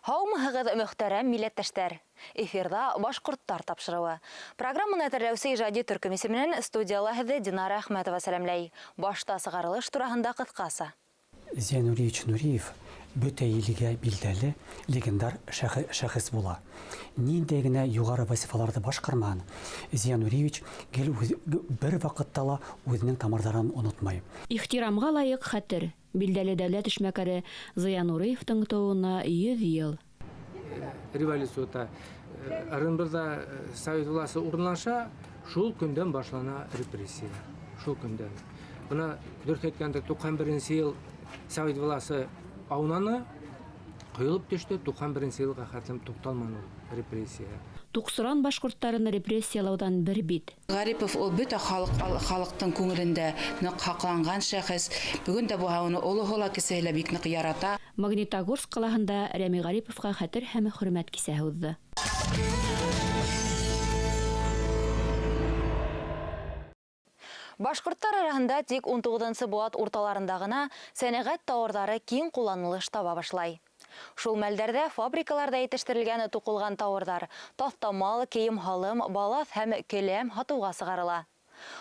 Һаумыһығыҙ мөхтәрәм милләттәштәр. Эфирда башҡорттар тапшырыуы. Программаны әҙерләүсе ижади төркем исеменән студияла һеҙҙе Динара Әхмәтова сәләмләй. Башта сығарылыш тураһында ҡыҫҡаса. Зия Нуриевич Нуриев бөтә илгә билдәле легендар шәхес була. Ниндәй генә югары вазифаларҙы башҡармаһын, Зия Нуриевич гел бер ваҡытта ла үҙенең тамырҙарын онотмай. Ихтирамға лайыҡ хәтер. Билдәле дәүләт эшмәкәре Зия Нуриевтың тыуыуына 100 йыл. Революцияда Орынбурда Совет власы урынлаша, шул көндән башлана репрессия. Шул көндән. Бына дөрт әйткәндә 91 йыл Совет власы аунаны ҡойолоп төштө, 91 йылға хәтлем туҡталманы репрессия. Туҡсыран башҡорттарын репрессиялауҙан бер бит. Гарипов ул бөтә халыҡтың күңелендә ныҡ һаҡланған шәхес. Бөгөн дә бу уны олоһо ла кесеһе лә бик ныҡ ярата. Магнитогорск ҡалаһында Рәми Гариповҡа хәтер һәм хөрмәт кисәһе уҙҙы. Башҡорттар араһында тик 19-нсы быуат урталарында ғына сәнәғәт тауарҙары киң ҡулланылыш таба башлай. Шул мәлдәрҙә фабрикаларда етештерелгән туҡылған тауарҙар таҫтамал, кейем-һалым, балаҫ һәм келәм һатыуға сығарыла.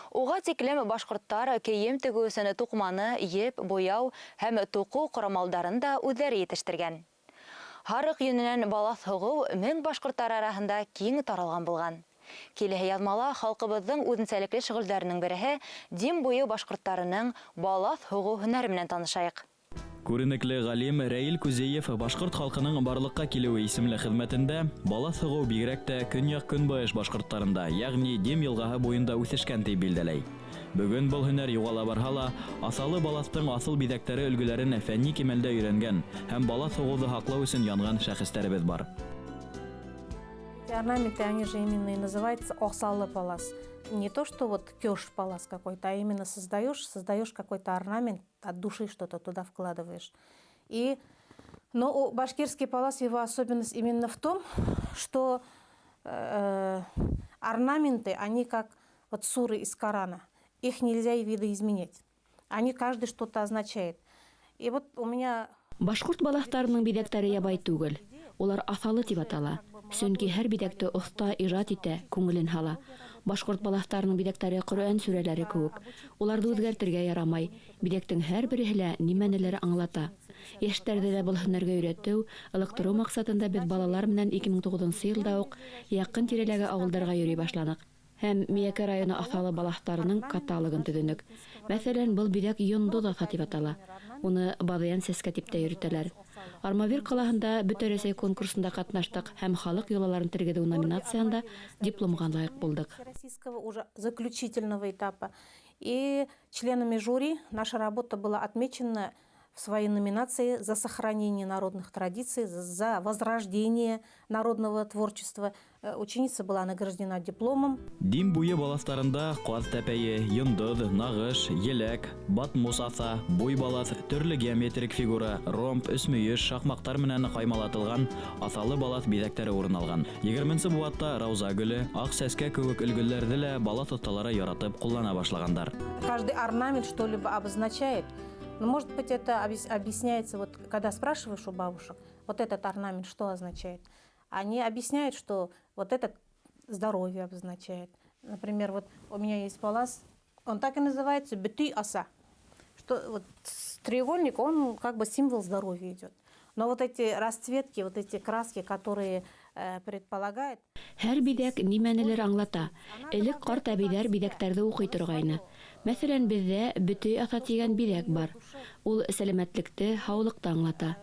Уға тиклем башҡорттар кейем тегеү өсөн туҡманы, еп, буяу һәм туҡыу ҡорамалдарын да үҙҙәре етештергән. Һарыҡ йөнөнән балаҫ һуғыу мең башҡорттар араһында киң таралған булған. Киләһе яҙмала халҡыбыҙҙың үҙенсәлекле шөғөлдәренең береһе Дим буйы башҡорттарының балаҫ һуғыу һөнәре менән танышайыҡ. Күренекле ғалим Рәил Күзеев башҡорт халҡының барлыҡҡа килеүе исемле хеҙмәтендә балаҫ һуғыу бигерәк тә көньяҡ-көнбайыш башҡорттарында, йәғни Дим йылғаһы буйында үҫешкән тип билдәләй. Бөгөн был һөнәр юғала барһа ла, аҫалы балаҫтың аҫыл биҙәктәре өлгөләрен фәнни кимәлдә өйрәнгән һәм балаҫ һуғыуҙы һаҡлау өсөн янған шәхестәребеҙ бар. Орнаменты, они же именно и называются оксалы палас. Не то, что вот кёш палас какой-то, а именно создаешь какой-то орнамент, от души что-то туда вкладываешь. Но башкирский палас, его особенность именно в том, что орнаменты, они как вот суры из Корана. Их нельзя и видоизменять. Они каждый что-то означает. И вот у меня... Башҡорт балаҫтарының биҙәктәре ябай түгел. Улар аҫалы тип атала. Сөнки һәр биҙәкте оҫта ижад итә, күңелен һала. Башҡорт балаҫтарының биҙәктәре Ҡөрьән сүрәләре кеүек. Уларҙы үҙгәртергә ярамай. Биҙәктең һәр береһе лә нимәнелер аңлата. Йәштәрҙе лә был һөнәргә өйрәтеү, ылыҡтырыу маҡсатында беҙ балалар менән 2009 йылда уҡ яҡын тирәләге ауылдарға йөрөй башланыҡ. Һәм Миәкә районы аҫалы балаҫтарының каталогын төҙөнөк. Мәҫәлән, был биҙәк йондоҙ аҫа тип атала. Уны Баҙыян сәскә тип тә йөрөтәләр. Армавир ҡалаһында Бөтә Рәсәй конкурсында ҡатнаштык һәм халыҡ йолаларын тергеҙеү номинацияһында дипломға лайыҡ булдык. Российского уже заключительного этапа. И членами жюри наша работа была отмечена в своей номинации за сохранение народных традиций, за возрождение народного творчества. Ученица была награждена дипломом. Дим буйы балаҫтарында ҡаҙ тәпәйе, йондоҙ, нағыш, еләк, батмус аҫа, буй балаҫ, төрлө геометрик фигура, ромб, өсмөйөш, шаҡмаҡтар менән ҡаймалатылған аҫалы балаҫ биҙәктәре урын алған. 20-нсы быуатта Рауза гөлө, аҡ сәскә кеүек өлгөләрҙе лә балаҫ оҫталары яратып ҡуллана башлағандар. Каждый орнамент что-либо обозначает. Но, может быть, это объясняется, вот, когда спрашиваешь у бабушек, вот этот орнамент что означает? Они объясняют, что вот этот здоровье обозначает. Например, вот у меня есть палас, он так и называется «бюты аса». Что вот треугольник, он как бы символ здоровья идет. Но вот эти расцветки, вот эти краски, которые предполагают... Һәр биҙәк нимәнелер аңлата. Элек ҡарт әбейҙәр биҙәктәрҙе уҡый торғайны. Мәҫәлән, беҙҙә бөтөй аҫа тигән биҙәк бар. Ул сәләмәтлекте, һаулыҡты аңлата.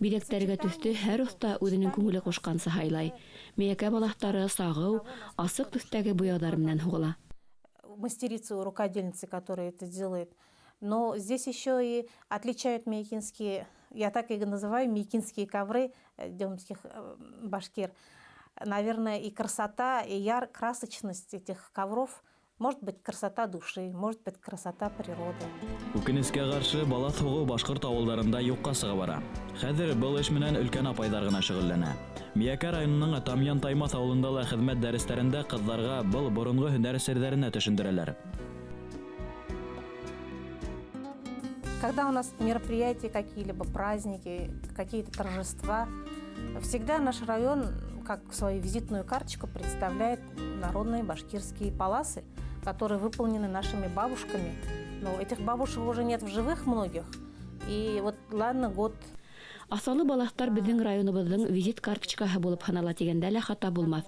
Биҙәктәргә төҫтө һәр оҫта үҙенең күңеле ҡушҡансы һайлай. Миәкә балаҫтары сағыу, асыҡ төҫтәге буяуҙар менән һуғыла. Мастерицы, рукодельницы, которые это делают. Но здесь еще и отличают миякинские, я так и называю, миякинские ковры демских башкир. Наверное, и красота, и красочность этих ковров. Может быть, красота души, может быть, красота природы. Үкенескә ҡаршы балаҫ һуғыу башҡорт ауылдарында юҡҡа сыға бара. Хәҙер был эш менән өлкән апайҙар ғына шөғөлләнә. Миәкә районының Тамъян Таймаҫ ауылында ла хеҙмәт дәрестәрендә ҡыҙҙарға был боронғо һөнәр серҙәренә төшөндөрәләр. когда у нас мероприятия какие-либо, праздники, какие-то торжества, всегда наш район, как свою визитную карточку, представляет народные башкирские паласы, которые выполнены нашими бабушками. Но этих бабушек уже нет в живых многих. И вот ладно, год. Асалы балақтар біздің районыбыздың визит карточкаһы булып һанала тигәндә лә хата булмас.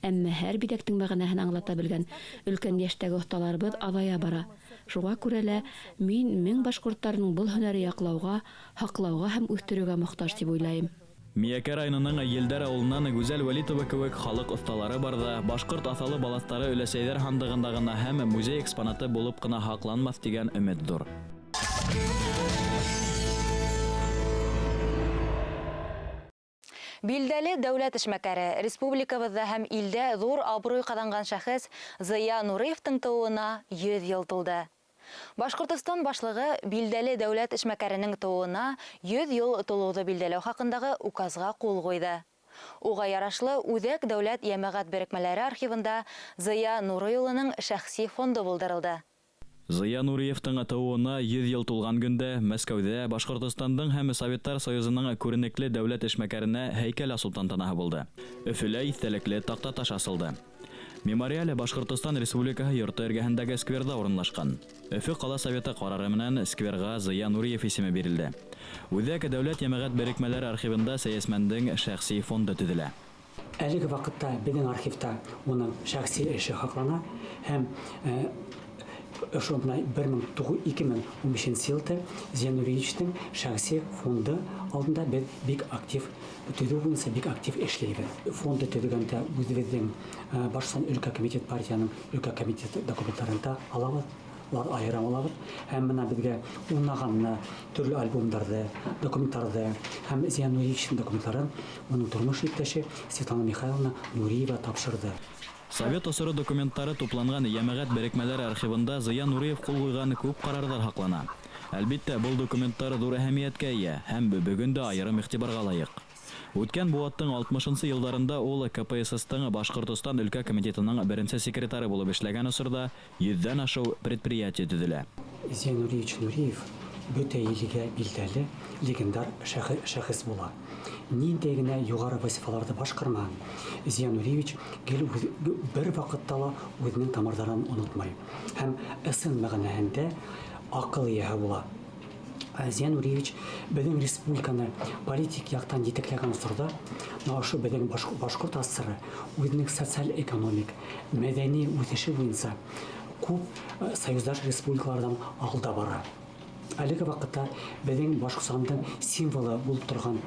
Әмма һәр бидәктең мәгънәһен аңлата белгән өлкән яшьтәге осталарыбыз азая бара. Шуңа күрә лә мин башкортларның был һөнәре яклауга, һаклауга һәм үстерүгә мохтаҗ дип уйлайм. Миякә районының Елдәр авылынан Гүзәл Вәлитова кебек халык осталары барда, башкорт асалы баластары өләсәйләр хандыгында гына һәм музей экспонаты булып кына хакланмас дигән өмет зур. Билдәле дәүләт эшмәкәре республикабызда һәм илдә зур абруй казанган шәхес Зыя Нуриевтың тууына 100 ел тулды. Башкортстан башлыгы билдәле дәүләт эшмәкәренең тууына 100 ел тулуды билдәләү хакындагы указга кул куйды. Уга ярашлы Үзәк дәүләт җәмәгать берекмәләре архивында Зыя Нуриевның шәхси фонды булдырылды. Зыя Нуриевтың тууына 100 ел тулган көндә Мәскәүдә Башкортстандың һәм Советтар Союзының күренекле дәүләт эшмәкәренә һәйкәл асу тантанаһы булды. Өфөлә истәлекле такта таш асылды. Мемориале Башкортстан Республикаһы йорты эргәһендәге скверда урынлашкан. Өфө кала советы карары менән скверга Зыя Нуриев исеме бирелде. Үзәк дәүләт җәмәгать берекмәләре архивында сәясмәндең шәхси фонды төзелә. Әлеге вакытта безнең архивта уның шәхси эше хаклана һәм Ошондай 2015 елда Зыя Нуриевичтің шәхси фонды алдында бик актив төзү буенча бик актив эшләйбез. Фонды төзегәндә үзебезнең Башкортстан өлкә комитет партияның өлкә комитет документларында алабыз, айрым алабыз. Һәм менә безгә уннаган төрле альбомнарда, документларда һәм Зыя Нуриевичтың документларын уның тормыш иптәше Светлана Михайловна Нуриева тапшырды. Совет осыры документтары тупланган җәмәгать берекмәләре архивында Зыя Нуриев кул куйган күп карарлар хаклана. Әлбәттә, бу документтар зур әһәмияткә ия һәм бүген дә аерым игътибарга лаек. Үткән бу аттың 60-нчы елларында ул КПСС-тың Башкортстан өлкә комитетының беренче секретары булып эшләгән осырда 100дән ашу предприятие төзелә. Зыя Нуриевич Нуриев бөтә илгә билдәле легендар шәхес була. Нинди генә югары вазифаларда башкармаган Зыя Нуриевич бер вакытта ла үзенең тамырларын онытмай һәм ысын мәгънәһендә акыл ияһе була. Зыя Нуриевич безнең республиканы политик яктан җитәкләгән осырда, ашы безнең башкорт асыры үзенең социаль-экономик, мәдәни үсеше буенча күп союздаш республикалардан алда бара. Әлеге вакытта безнең Башкортстандың символы булып торган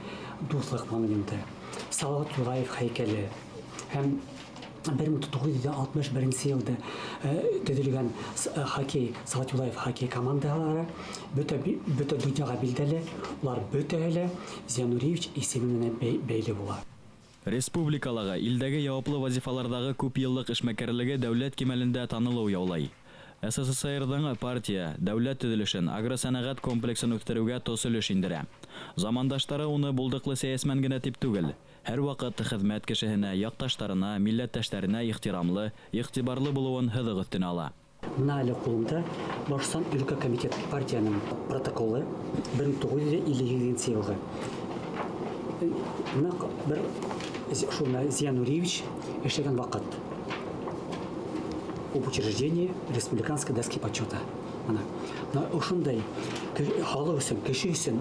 дуслык монументы, Салават Юлаев һәйкәле һәм 1961 елда төзелгән хоккей Салават Юлаев хоккей командалары бөтә дөньяга билдәле, улар бөтәһе Зыя Нуриевич исеме менән бәйле була. Республикаларга илдәге яуаплы вазифалардагы күп еллык эшмәкәрлеге дәүләт кимәлендә танылу яулай. СССР-ның партия дәүләт төзелешен, агросәнәгать комплексен үстерүгә тос өлеш индерә. Замандаштары уны булдыклы сәясмән генә дип түгел, һәр вакыт хезмәт кешеһенә, якташтарына, милләттәшләренә ихтирамлы, игътибарлы булуын һыдык өстенә ала. Менә әле кулымда Башкортстан өлкә комитет партияның протоколы 1957 елгы. Бер Зыя Нуриевич эшләгән вакыт. Об учреждении республиканской доски почета. Ошондай халык өчен, кеше өчен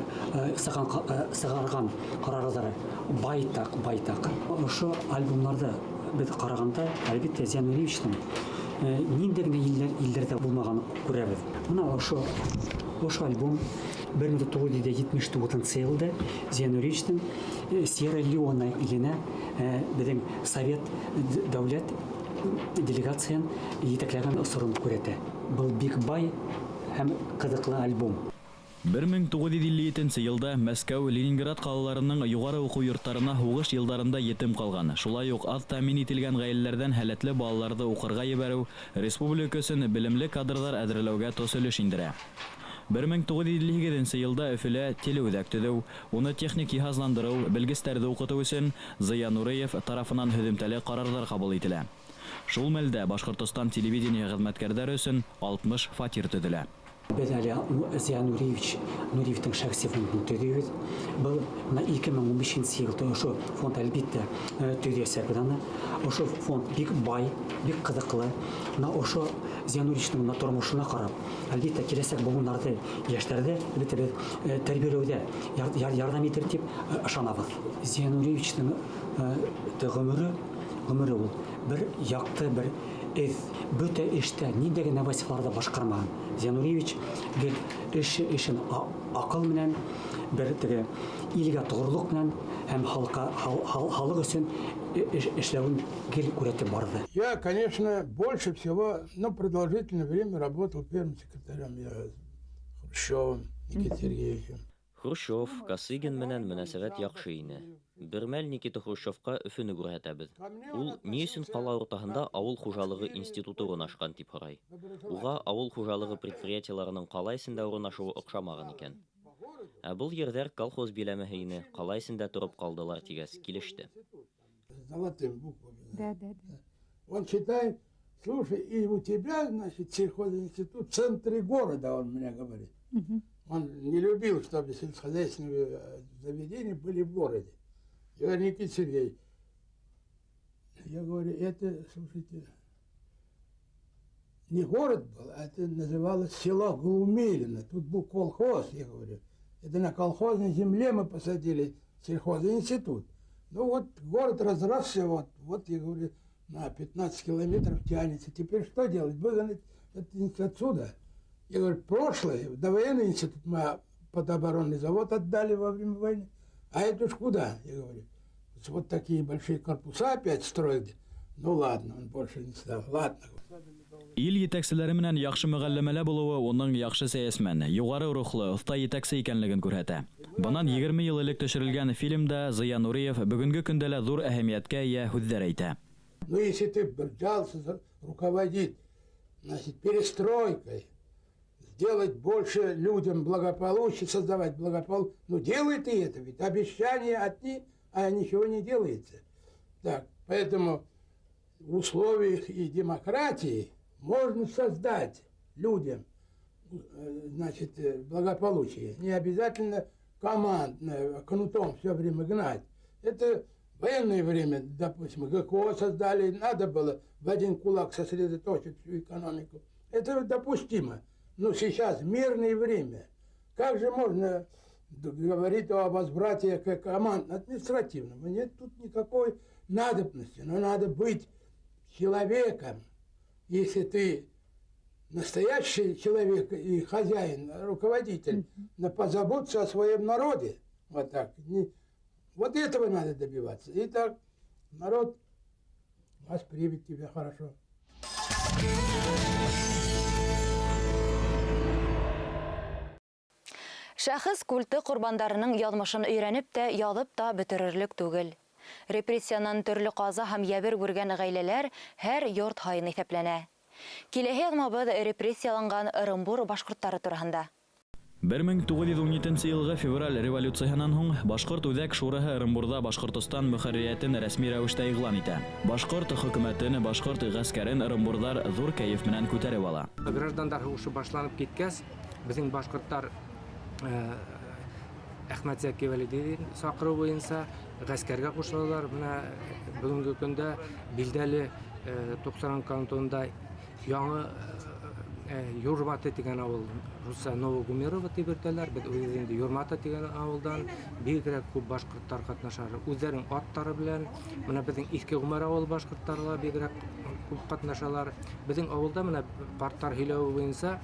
сыгарган карарлары байтак. Ошо альбомнарда без караганда, әлбәттә Зыя Нуриевичтың нинди генә илләрдә булмаганын күрәбез. Менә ошо альбом 1979 елда Зыя Нуриевичтың Сьерра-Леоне иленә безнең Совет дәүләт делегациян җитәкләгән осырын күрәтә. Был бик бай һәм кызыклы альбом. 1957 елда Мәскәү, Ленинград калаларының югары уку йортларына хугыш елдарында етем калган. Шулай ук аз тәэмин ителгән гаиләләрдән һәләтле балаларды укырга ебәрү республика өчен белемле кадрлар әзерләүгә тос өлеш индерә. 1957 елда Өфөлә телеүзәк төзү, уны техник җиһазландыру, белгечләрне укыту өчен Зыя Нуриев тарафыннан һөҗүмтәле карарлар кабул ителә. Шул мәлдә Башкортстан телевидение хезмәткәрләре өчен 60 фатир төзелә. Біз әлі Зиян Нуриевтің шәхси фондын төдейбіз. Бұл 2015 жылда ошо фонд әлбетте төдейсек бұданы. Ошо фонд бик бай, бик қызықлы. Ошо Зиян Нуриевтің тұрмышына қарап, әлбетте келесек бұғындарды яштарды тәрбиелеуде ярдам етер деп ышанабыз. Зиян Нуриевтің ғұмыры ол бір яқты, бір бөтә эштә ниндәге новостьларда башкармаган. Зиян Нуриевич гел эшен акыл менән, бер теге илгә тугрылык менән һәм халык өчен эшләвен гел күрәтеп барды. Я, конечно, больше всего, продолжительное время работал первым секретарем Хрущевым Никитой Сергеевичем. Хрущев, Косыгин менән мөнәсәбәт яхшы ине. Бер мәл Никита Хрущевка Өфөне күрһәтәбез. Ул ни өчен кала уртаһында авыл хуҗалыгы институты урнашкан дип һорай. Уга авыл хуҗалыгы предприятиеләренең калайсында урнашуы охшамаган икән. Ә бул ердәр колхоз биләмәһе ине, калайсында торып калдылар тигәс килеште. Золотым буквами. Да. Он считает, слушай, и у тебя, значит, сельхозинститут в центре города, он мне говорит. Он не любил, чтобы сельскохозяйственные заведения были в городе. Я говорю, Никита Сергеевич, я говорю, это, слушайте, не город был, а это называлось село Глумилино. Тут был колхоз, я говорю. Это на колхозной земле мы посадили сельхозинститут. Ну вот город разросся, вот я говорю, на 15 километров тянется. Теперь что делать? Выгнать это отсюда. Я говорю, прошлое, довоенный институт мы под оборонный завод отдали во время войны. А это уж куда? Я говорю, вот такие большие корпуса опять строят. Ну ладно, он больше не стал. Ладно. Ил етәкселәре менән яхшы мөгәлләмәлә булуы оның яхшы сәясәтмән, югары рухлы, оста етәкче икәнлеген күрһәтә. Бунан 20 ел элек төшерелгән фильмда Зиян Нуриев бүгенге көндә лә зур әһәмияткә ия һүзләр әйтә. Ну если ты взялся руководить, значит, перестройкой, сделать больше людям благополучие, создавать благополучие, ну делай ты это, ведь обещания одни, а ничего не делается. Так, поэтому в условиях и демократии можно создать людям, значит, благополучие. Не обязательно командное, кнутом все время гнать. Это в военное время, допустим, ГКО создали, надо было в один кулак сосредоточить всю экономику. Это допустимо. Но сейчас мирное время. Как же можно говорить о возврате к команд административному? Нет тут никакой надобности. Но надо быть человеком. Если ты настоящий человек и хозяин, руководитель, позаботься о своем народе. Вот так. Вот этого надо добиваться. И так народ воспримет тебя хорошо. Шәхес культы курбандарының язмышын өйрәнеп тә, язып та бетерерлек түгел. Репрессиянан төрле каза һәм ябер күргән гаиләләр һәр йорт һайын исәпләнә. Киләһе язмабыз репрессияланган Ырымбур башкортлары турында. 1917 елгы февраль революциясынан һуң Башкорт Үзәк шураһы Ырымбурда Башкортстан мөхәрриятен рәсми рәвештә игълан итә. Башкорт хөкүмәтен, башкорт гаскәрен Ырымбурдар зур кәеф менән күтәреп ала. Граждандар һугышы башланып киткәс, безнең башкортлар Әхмәт Зәки Вәлидин сакыру буенча гаскәргә кушылалар. Менә бүгенге көндә билдәле Туксаран кантонында яңа Юрмата дигән авыл, Руса Новогумерова дип йөртәләр. Без инде Юрмата дигән авылдан бигрәк күп башкортлар катнашар. Үзләренең аттары белән менә безнең Иске Гумар авыл башкортларга бигрәк күп катнашалар. Безнең авылда менә парттар һөйләү буенча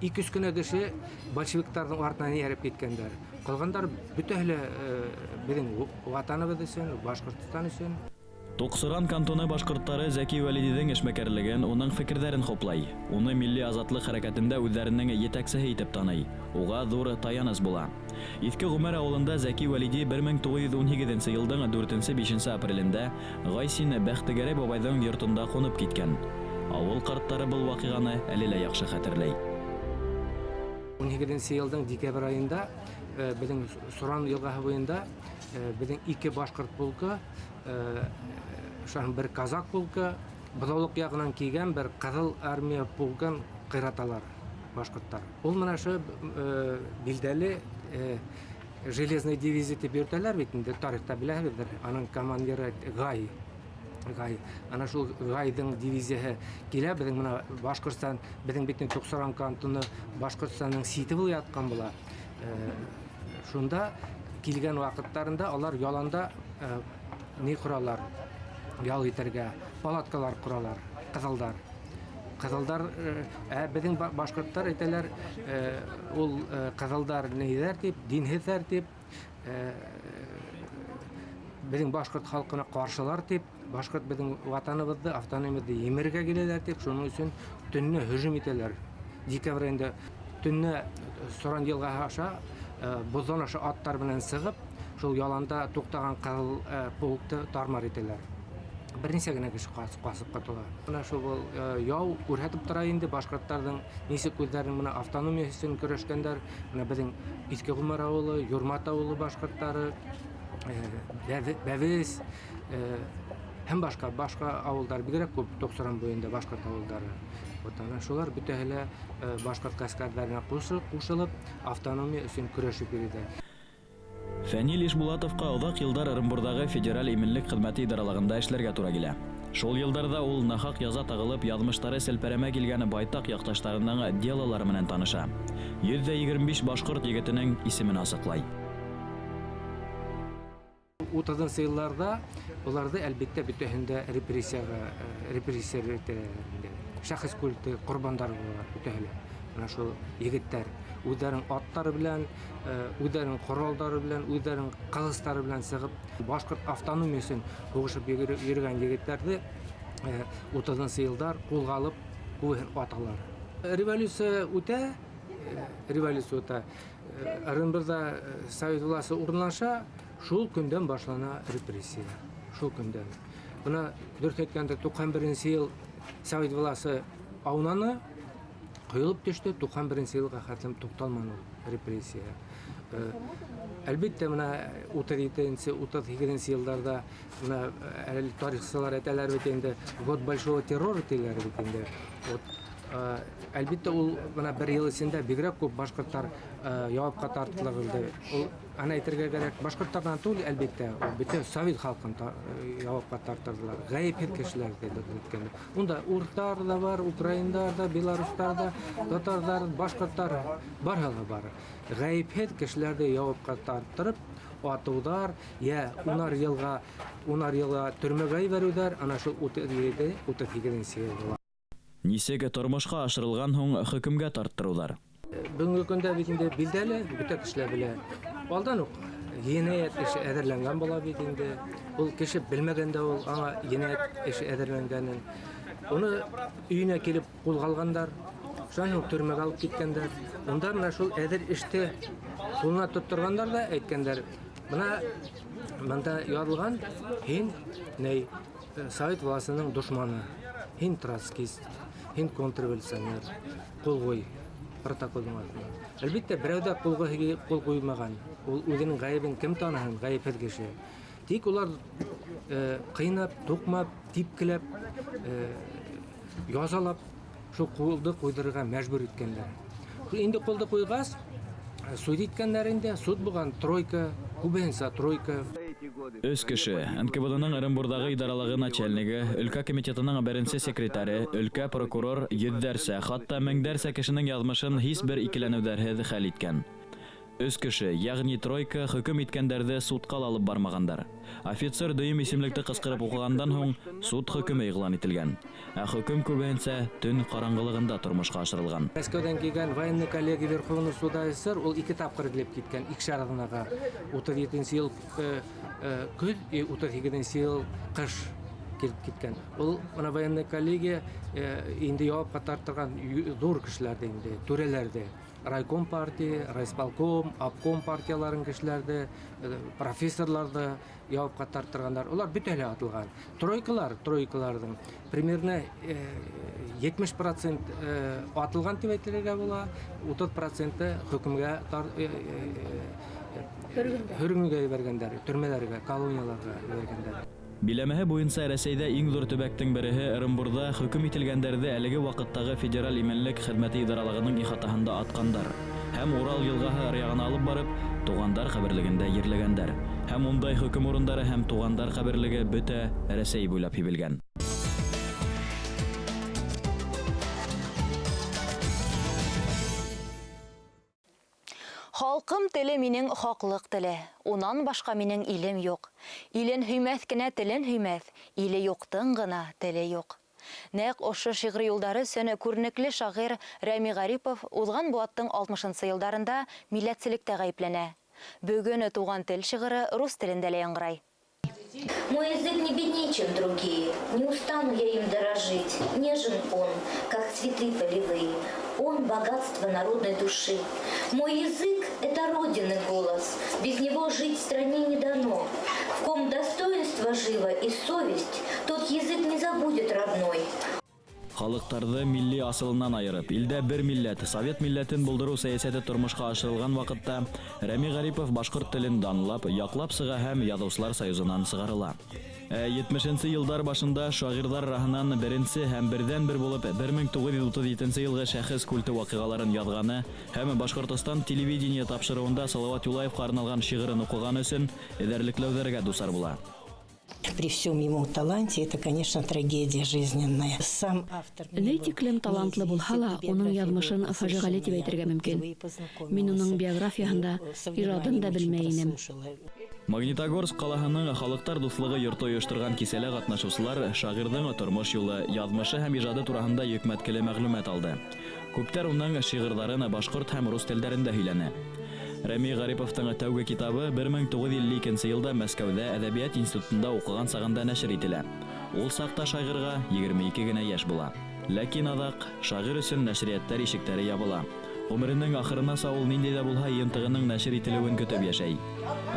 200 кенә кеше большевикларның артынан ярып киткәннәр. Калгандар бөтәһле безнең ватаныбыз өчен, Башкортстан өчен. Туксыран кантоны башкортлары Зәки Вәлидидің эшмәкәрлеген, оның фикерләрен хуплай. Уны милли азатлык хәрәкәтендә үзләренең етәкчесе итеп таный. Уга зур таяныс була. Иске Гумар авылында Зәки Вәлиди 1917 елның 4-5 апрелендә Гайсин Бәхтигәре бабайның йортында кунып киткән. Авыл карттары был вакыйганы әле лә яхшы хәтерләй. 12 елның декабрь айында безнең Суран елгаһы буенда безнең 2 башкорт полкы, бер казак полкы, бозаулык ягынан килгән бер кызыл армия полкын кыйраталар. башкорттар. Ул менә шу билдәле железный дивизия дип йөртәләр бит инде тарихта беләбездер. Аның командиры Гай. Ана шул Гайдың дивизияһы килә безнең менә Башкортстан, безнең битне Туксаран кантоны Башкортстанның сите булып яткан була. Шунда килгән вакытларында алар яланда ни коралар? Ял итәргә палаткалар коралар, кызылдар. Кызылдар безнең башкорттар әйтәләр, ул кызылдар нидер дип, динһезләр дип, безнең башкорт халкына каршылар дип, башкорт безнең ватаныбызды, автономиябызды емергә киләләр дип, шуның өчен төнне һөҗүм итәләр. Декабрь айында төнне Соран елгасы аша боздан аша аттар белән сыгып, шул яланда туктаган кызыл полкты тармар итәләр. Берничә генә кеше касып катыла. Менә шул яу күрһәтеп тора инде башкортларның ничек үзләренең менә автономия өчен көрәшкәннәр. Менә безнең Иске Гумар авылы, Юрмат авылы башкортлары, Бәвес һәм башка авылдар бигрәк күп Туксаран буенда башкорт авылдары. Вот ана шулар бөтәһелә башкорт гаскәрләренә кушылып автономия өчен көрәшеп йөриләр. Фәнил Ишбулатовка озак елдар Ырымбурдагы федераль иминлек хезмәте идаралыгында эшләргә туры килә. Шул елдарда ул нахак яза тагылып, язмыштары селпәрәмә килгән байтак якташларының делалары менән таныша. 125 башкорт егетенең исемен асыклай. 30 елларда уларды әлбәттә бөтәһендә репрессия шәхес культы корбандар булалар бөтәһеле. Менә шул егеттәр үзләренең аттары белән, үзләренең коралдары белән, үзләренең кылычлары белән сыгып, башкорт автономиясын хугышып йөргән егетләрне 30 елдар кулга алып, күбен аталар. Революция үтә. Ырымбурда Совет власы урнаша, шул көндән башлана репрессия. Шул көндән. Буна дөрт әйткәндә 91 ел Совет власы аунаны коелып төште, 91 елга хәтлем тукталманы репрессия. Әлбәттә менә 37-38 елларда менә тарихчылар әйтәләр бит инде год большого террора диләр бит инде. Әлбәттә ул менә бер ел эчендә бигрәк күп башкортлар явапка тартылды. Ул аны әйтергә кирәк, башкортлардан түгел, әлбәттә, бөтен совет халкын явапка тартырдылар. Гаепһез кешеләр дип. Унда урыслар да бар, украиндар да, белоруслар да, татарлар, башкортлар барыгы бар. Гаепһез кешеләрне явапка тартырып, атудар, я 10 елга төрмәгә ибәрүләр, ана шул 37-38 елда. Нисеге тормышка ашырылган һуң хөкемгә тарттырулар. Бүгенге көндә бит инде билдәле, бөтен кешеләр белә. Алдан ук җинаят эше әзерләнгән була бит инде. Ул кеше белмәгәндә ул аңа җинаят эше әзерләнгәнен. Уны өенә килеп кулга алгандар, шуның төрмәгә алып киткәннәр. Унда менә шул әзер эште кулына тоттыргандар да әйткәннәр. Монда язылган, һин Совет власының душманы, һин троцкист, һин контрреволюционер, кулгой протоколның артында. Әлбәттә, берәүдә кул куймаган. Ул үзенең гаебен кем таныһын, гаепһез кеше. Тик улар кыйнап, тукмап, типкеләп, язалап, шу кулды куйдырырга мәҗбүр иткәннәр. Инде кулды куйгас, суд иткәннәр инде, суд булган тройка, күбенсә тройка. Өс кеше, НКВДның Ырымбурдагы идаралыгы начальнигы, өлкә комитетының беренче секретаре, өлкә прокурор йөҙҙәрсә, хатта меңдәрсә кешенең язмышын һис бер икеләнеүҙәрһеҙ хәл иткән. Өс кеше, ягъни тройка, хөкем иткәндәрҙе судҡа алып бармағандар. Офицер дөйөм исемлекте ҡысҡырып уҡығандан һуң суд хөкөмө иғлан ителгән. Ә хөкөм күбеһенсә төн ҡараңғылығында тормошҡа ашырылған. Мәскәүҙән килгән военный коллега Верховный суда СССР ул 2 тапҡыр килеп киткән Икшаровнаға 37 ел көҙ, 38 ел ҡыш килеп киткән. Ул мына военный коллега инде яуапҡа тарттырған ҙур кешеләрҙе инде, түрәләрҙе. Райком партия, райисполком, обком партияларын кешеләрде, профессорларды яуапка тарттыргандар. Улар бөтәһе атылган. Тройкаларның примерно 70% атылган дип әйтергә була, 30% хөкемгә хөрмәгә бергәндәр, төрмәләргә, колонияларга бергәндәр. Биләмәһе буенса Рәсәйдә иң зур төбәктең береһе Ырымбурда хөкем ителгәндәрҙе әлеге ваҡыттағы федераль именлек хеҙмәте идаралығының ихатаһында атҡандар. Һәм Урал йылғаһы аръягына алып барып, туғандар ҡәберлегендә ерләгәндәр. Һәм ундай хөкем урындары һәм туғандар ҡәберлеге бөтә Рәсәй буйлап һибелгән. Халкым теле минең хаклык теле. Унан башка минең илем юк. Илен һөймәҫ кенә телен һөймәҫ. Иле юктың гына теле юк. Нәҡ ошо шиғри юлдары өсөн күренекле шағир Рәми Гарипов узған Булаттың 60-нчы йылдарында милләтселектә гаепләнә. Бөгөн туган тел шиғыры рус телендә лә яңгырай. Мой язык не беднее, чем другие, не устану я им дорожить. Нежен он, как цветы полевые, он богатство народной души. Мой язык — это родины голос, без него жить стране не дано. В ком достоинство живо и совесть, тот язык не забудет родной. Халыҡтарҙы милли асылынан айырып, илдә бер милләт, совет милләтен булдырыу сәйәсәте тормошҡа ашырылған ваҡытта Рәми Гарипов башҡорт телен данлап, яҡлап сыға һәм Яҙыусылар союзынан сығарыла. 70-нче йылдар башында шағирҙар араһынан беренсе һәм берҙән-бер булып 1937 йылғы шәхес культы ваҡиғаларын яҙғаны һәм Башҡортостан телевидение тапшырыуында Салауат Юлаевҡа арналған шиғырын уҡығаны өсөн эҙәрлекләүҙәргә дусар була. При всем его таланте это, конечно, трагедия жизненная. Сам автор... Ни тиклем талантлы булһа ла, уның яҙмышын фажиғәле тип әйтергә мөмкин. Мин уның биографияһында ижадын да белмәй инем. Магнитогорск ҡалаһының халыҡтар дуҫлығы йорто ойоштырған кисәлә ҡатнашыусылар шағирҙың тормош юлы, яҙмышы һәм ижады тураһында йөкмәткеле мәғлүмәт алды. Күптәр уның шиғырҙарын башҡорт һәм рус телдәрендә һөйләне. Рәми Гариповтың тәүге китабы 1952 йылда Мәскәүҙә Әҙәбиәт институтында уҡыған сағында нәшер ителә. Ул саҡта шағирға 22 генә йәш була. Ләкин аҙаҡ шағир өсөн нәшриәттәр ишектәре ябыла. Ғүмеренең ахырынаса ул ниндәй ҙә булһа йыйынтығының нәшер ителеүен көтөп йәшәй.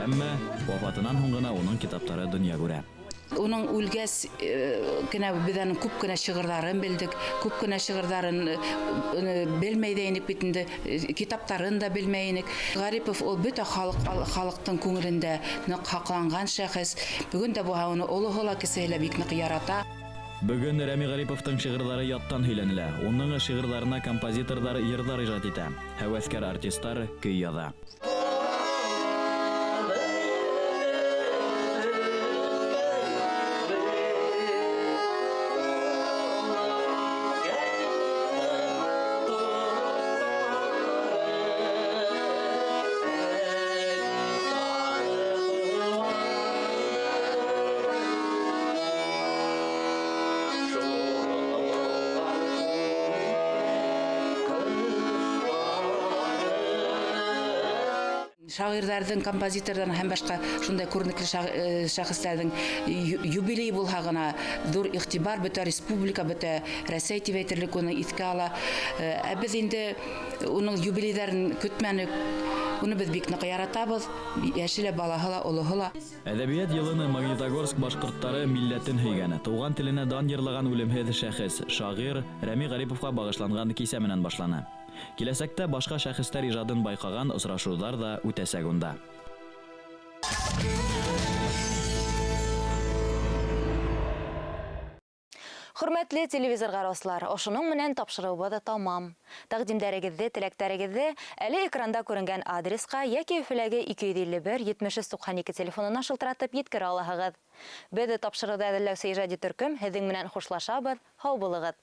Әммә вафатынан һуң ғына уның китаптары донъя күрә. Уның үлгәс кенә беҙ аның күп кенә шиғырҙарын белдек, күп кенә шиғырҙарын белмәй ҙә инек бит инде, китаптарын да белмәй инек. Гарипов ул бөтә халыҡтың күңелендә ныҡ һаҡланған шәхес. Бөгөн дә буһа уны олоһо ла кесеһе лә бик ныҡ ярата. Бөгөн Рәми Гариповтың шиғырҙары яттан һөйләнелә. Уның шиғырҙарына композиторҙар йырҙар ижад итә. Һәүәҫкәр артистар көй яҙа. Шағирҙарҙың, композиторҙарҙың һәм башҡа шундай күренекле шәхестәрҙең юбилей булһа ғына ҙур иғтибар бөтә республика, бөтә Рәсәй тип әйтерлек уны иҫкә ала. Ә беҙ инде уның юбилейҙарын көтмәнек. Уны беҙ бик ныҡ яратабыҙ, йәше лә, балаһы ла, олоһо ла. Әҙәбиәт йылыны Магнитогорск башҡорттары милләтен һөйгәне, тыуған теленә дан йырлаған үлемһеҙ шәхес, шағир Рәми Гариповҡа бағышланған кисә менән башланы. Киләсәктә башҡа шәхестәр ижадын байҡаған осрашыуҙар да үтәсәк унда. Хөрмәтле телевизор ҡараусылар, ошоноң менән тапшырыуыбыҙ тамам. Тәҡдимдәрегеҙҙе, теләктәрегеҙҙе әле экранда күренгән адресҡа йәки Өфөләге 251-7392 телефонына шылтыратып еткерә алаһығыҙ. Беҙ тапшырыуҙы әҙерләүсе ижади төркөм һеҙҙең менән хушлашабыҙ. Һау булығыҙ.